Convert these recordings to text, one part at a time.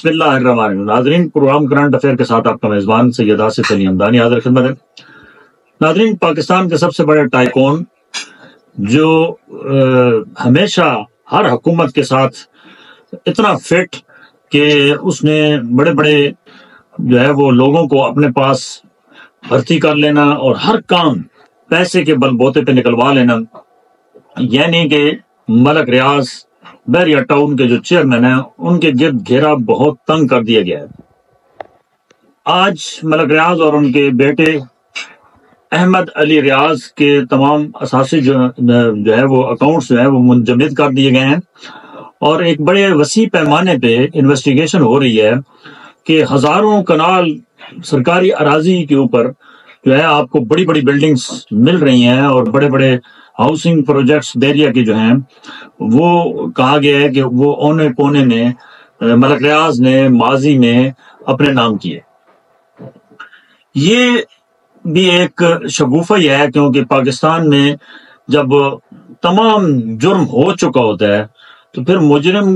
بسم اللہ الرحمن الرحیم۔ ناظرین، پروگرام کرنٹ افیئر کے ساتھ آپ کا میزبان سید آصف علی حمدانی حاضر خدمت ہے۔ ناظرین، پاکستان کے سب سے بڑے ٹائکون جو ہمیشہ ہر حکومت کے ساتھ اتنا فٹ کہ اس نے بڑے بڑے جو ہے وہ لوگوں کو اپنے پاس بھرتی کر لینا اور ہر کام پیسے کے بل بوتے پہ نکلوا لینا، یعنی کہ ملک ریاض بحریہ ٹاؤن کے جو چیئرمین ہیں ان کے گرد گھیرا بہت تنگ کر دیا گیا ہے۔ آج ملک ریاض اور ان کے بیٹے احمد علی ریاض کے تمام اساسی جو ہے وہ اکاؤنٹس جو ہیں وہ منجمد کر دیے گئے ہیں، اور ایک بڑے وسیع پیمانے پہ انویسٹیگیشن ہو رہی ہے کہ ہزاروں کنال سرکاری اراضی کے اوپر جو ہے آپ کو بڑی بڑی بلڈنگز مل رہی ہیں، اور بڑے بڑے ہاؤسنگ پروجیکٹس بحریہ کے جو ہیں وہ کہا گیا ہے کہ وہ اونے پونے میں ملک ریاض نے ماضی میں اپنے نام کیے۔ یہ بھی ایک شگوفہ ہی ہے، کیونکہ پاکستان میں جب تمام جرم ہو چکا ہوتا ہے تو پھر مجرم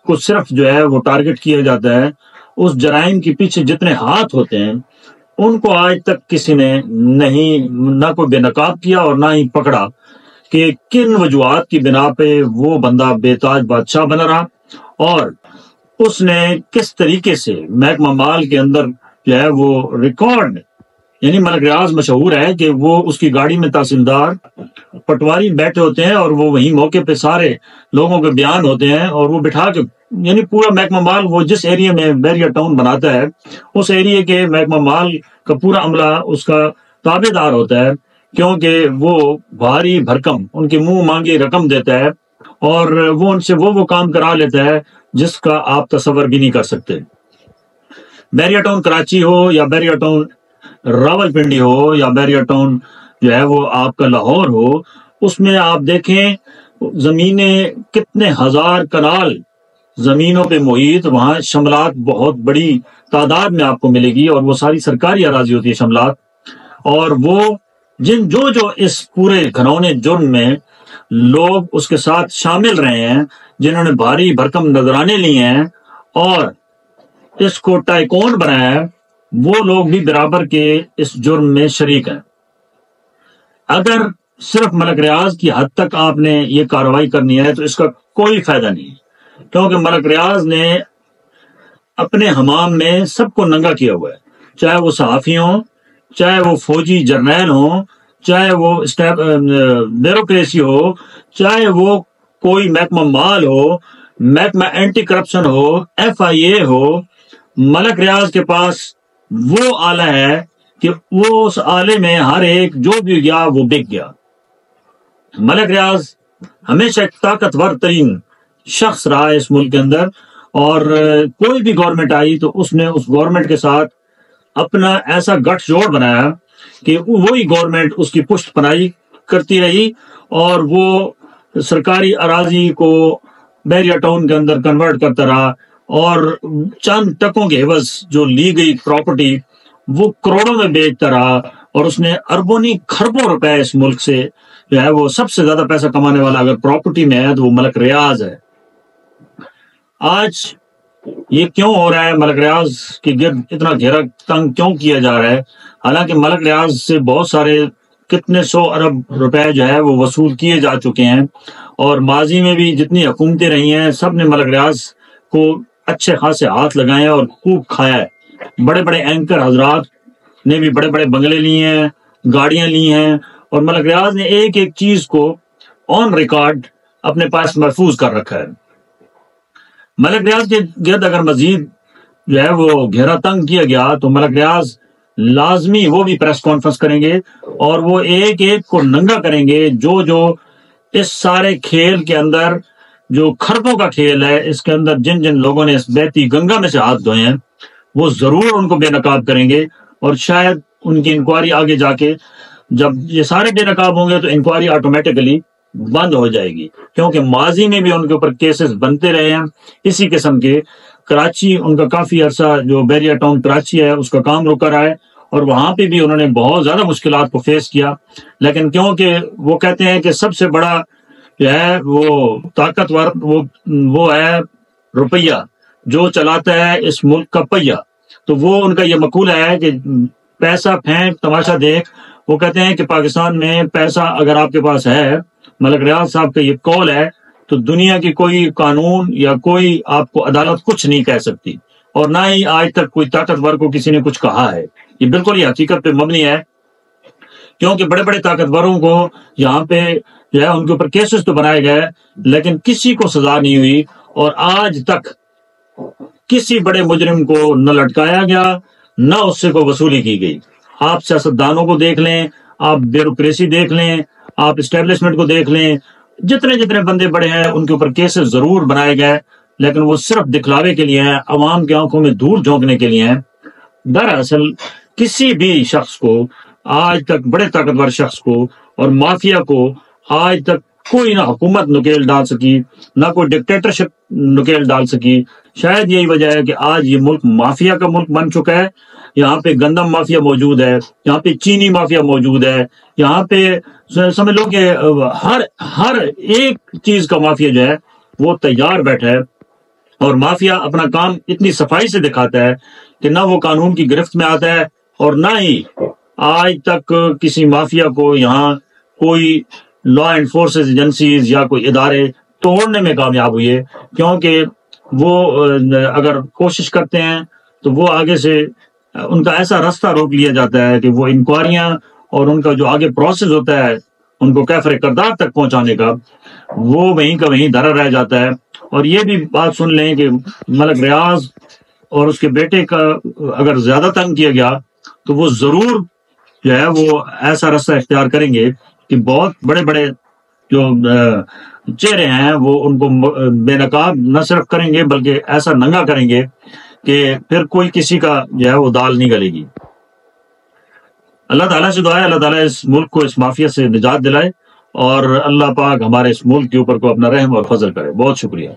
کو صرف جو ہے وہ ٹارگٹ کیا جاتا ہے۔ اس جرائم کے پیچھے جتنے ہاتھ ہوتے ہیں ان کو آج تک کسی نے نہ کوئی بے نقاب کیا اور نہ ہی پکڑا کہ کن وجوہات کی بنا پہ وہ بندہ بے تاج بادشاہ بنا رہا، اور اس نے کس طریقے سے محکمہ مال کے اندر جو ہے وہ ریکارڈ، یعنی ملک ریاض مشہور ہے کہ وہ اس کی گاڑی میں تحصیلدار پٹواری بیٹھے ہوتے ہیں اور وہ وہیں موقع پہ سارے لوگوں کے بیان ہوتے ہیں، اور وہ بٹھا کے یعنی پورا محکمہ مال وہ جس ایریا میں بحریہ ٹاؤن بناتا ہے اس ایریا کے محکمہ مال کا پورا عملہ اس کا تابع دار ہوتا ہے، کیونکہ وہ بھاری بھرکم ان کے منہ مانگی رقم دیتا ہے اور وہ ان سے وہ کام کرا لیتا ہے جس کا آپ تصور بھی نہیں کر سکتے۔ بحریہ ٹاؤن کراچی ہو یا بحریہ ٹاؤن راول پنڈی ہو یا بحریہ ٹاؤن جو ہے وہ آپ کا لاہور ہو، اس میں آپ دیکھیں زمینیں کتنے ہزار کنال زمینوں پہ محیط، وہاں شملات بہت بڑی تعداد میں آپ کو ملے گی، اور وہ ساری سرکاری اراضی ہوتی ہے شملات، اور وہ جو اس پورے گھنونے جرم میں لوگ اس کے ساتھ شامل رہے ہیں، جنہوں نے بھاری بھرکم نذرانے لیے ہیں اور اس کو ٹائکون بنایا ہے، وہ لوگ بھی برابر کے اس جرم میں شریک ہیں۔ اگر صرف ملک ریاض کی حد تک آپ نے یہ کارروائی کرنی ہے تو اس کا کوئی فائدہ نہیں، کیونکہ ملک ریاض نے اپنے حمام میں سب کو ننگا کیا ہوا ہے، چاہے وہ صحافی ہوں، چاہے وہ فوجی جرنیل ہوں، چاہے وہ بیوروکریسی ہو، چاہے وہ کوئی محکمہ مال ہو، محکمہ اینٹی کرپشن ہو، FIA ہو۔ ملک ریاض کے پاس وہ آلہ ہے کہ وہ اس آلے میں ہر ایک جو بھی گیا وہ بک گیا۔ ملک ریاض ہمیشہ ایک طاقتور ترین شخص رہا ہے اس ملک کے اندر، اور کوئی بھی گورنمنٹ آئی تو اس نے اس گورنمنٹ کے ساتھ اپنا ایسا گٹھ جوڑ بنایا کہ وہی گورنمنٹ اس کی پشت پناہی کرتی رہی، اور وہ سرکاری اراضی کو بحریہ ٹاؤن کے اندر کنورٹ کرتا رہا، اور چند ٹکوں کے عوض جو لی گئی پراپرٹی وہ کروڑوں میں بیچتا رہا، اور اس نے اربوں نہیں کھربوں روپے اس ملک سے جو ہے وہ سب سے زیادہ پیسہ کمانے والا اگر پراپرٹی میں ہے تو وہ ملک ریاض ہے۔ آج یہ کیوں ہو رہا ہے، ملک ریاض کے گرد اتنا گھیرا تنگ کیوں کیا جا رہا ہے، حالانکہ ملک ریاض سے بہت سارے کتنے 100 ارب روپے جو ہے وہ وصول کیے جا چکے ہیں، اور ماضی میں بھی جتنی حکومتیں رہی ہیں سب نے ملک ریاض کو اچھے خاصے ہاتھ لگائے ہیں اور خوب کھایا ہے۔ بڑے بڑے اینکر حضرات نے بھی بڑے بڑے بنگلے لیے ہیں، گاڑیاں لی ہیں، اور ملک ریاض نے ایک ایک چیز کو آن ریکارڈ اپنے پاس محفوظ کر رکھا ہے۔ ملک ریاض کے گرد اگر مزید جو ہے وہ گھیرا تنگ کیا گیا تو ملک ریاض لازمی وہ بھی پریس کانفرنس کریں گے، اور وہ ایک ایک کو ننگا کریں گے جو اس سارے کھیل کے اندر جو کھربوں کا کھیل ہے، اس کے اندر جن جن لوگوں نے اس بہتی گنگا میں سے ہاتھ دھوئے ہیں وہ ضرور ان کو بے نقاب کریں گے، اور شاید ان کی انکوائری آگے جا کے جب یہ سارے بے نقاب ہوں گے تو انکوائری آٹومیٹکلی بند ہو جائے گی، کیونکہ ماضی میں بھی ان کے اوپر کیسز بنتے رہے ہیں اسی قسم کے۔ کراچی ان کا کافی عرصہ جو بحریہ ٹاؤن کراچی ہے اس کا کام رکا رہا ہے، اور وہاں پہ بھی انہوں نے بہت زیادہ مشکلات کو فیس کیا، لیکن کیونکہ وہ کہتے ہیں کہ سب سے بڑا جو ہے وہ طاقتور وہ ہے روپیہ، جو چلاتا ہے اس ملک کا پہیہ۔ تو وہ ان کا یہ مقولہ ہے کہ پیسہ پھینک تماشا دیکھ۔ وہ کہتے ہیں کہ پاکستان میں پیسہ اگر آپ کے پاس ہے، ملک ریاض صاحب کا یہ قول ہے، تو دنیا کی کوئی قانون یا کوئی آپ کو عدالت کچھ نہیں کہہ سکتی، اور نہ ہی آج تک کوئی طاقتور کو کسی نے کچھ کہا ہے۔ یہ بالکل یہ حقیقت پہ مبنی ہے، کیونکہ بڑے بڑے طاقتوروں کو یہاں پہ جو ہے ان کے اوپر کیسز تو بنائے گئے، لیکن کسی کو سزا نہیں ہوئی، اور آج تک کسی بڑے مجرم کو نہ لٹکایا گیا، نہ اس سے کوئی وصولی کی گئی۔ آپ سیاستدانوں کو دیکھ لیں، آپ بیوروکریسی دیکھ لیں، آپ اسٹیبلشمنٹ کو دیکھ لیں، جتنے جتنے بندے بڑے ہیں ان کے اوپر کیسز ضرور بنائے گئے، لیکن وہ صرف دکھلاوے کے لیے ہیں، عوام کی آنکھوں میں دھول جھونکنے کے لیے ہیں۔ دراصل کسی بھی شخص کو آج تک، بڑے طاقتور شخص کو اور مافیا کو آج تک کوئی نہ حکومت نکیل ڈال سکی، نہ کوئی ڈکٹیٹرشپ نکیل ڈال سکی۔ شاید یہی وجہ ہے کہ آج یہ ملک مافیا کا ملک بن چکا ہے۔ یہاں پہ گندم مافیا موجود ہے، یہاں پہ چینی مافیا موجود ہے، یہاں پہ سمجھ لو کہ ہر ایک چیز کا مافیا جو ہے وہ تیار بیٹھا ہے، اور مافیا اپنا کام اتنی صفائی سے دکھاتا ہے کہ نہ وہ قانون کی گرفت میں آتا ہے، اور نہ ہی آج تک کسی مافیا کو یہاں کوئی لا انفورسز ایجنسیز یا کوئی ادارے توڑنے میں کامیاب ہوئی ہے، کیونکہ وہ اگر کوشش کرتے ہیں تو وہ آگے سے ان کا ایسا راستہ روک لیا جاتا ہے کہ وہ انکوائریاں اور ان کا جو آگے پروسیس ہوتا ہے ان کو کیفر کردار تک پہنچانے کا، وہ وہیں کا وہیں دھرا رہ جاتا ہے۔ اور یہ بھی بات سن لیں کہ ملک ریاض اور اس کے بیٹے کا اگر زیادہ تنگ کیا گیا تو وہ ضرور جو ہے وہ ایسا راستہ اختیار کریں گے کہ بہت بڑے بڑے جو چہرے ہیں وہ ان کو بے نقاب نہ صرف کریں گے بلکہ ایسا ننگا کریں گے کہ پھر کوئی کسی کا جو ہے وہ دال نہیں گلے گی۔ اللہ تعالیٰ سے دعا ہے اللہ تعالیٰ اس ملک کو اس مافیا سے نجات دلائے، اور اللہ پاک ہمارے اس ملک کے اوپر کو اپنا رحم اور فضل کرے۔ بہت شکریہ۔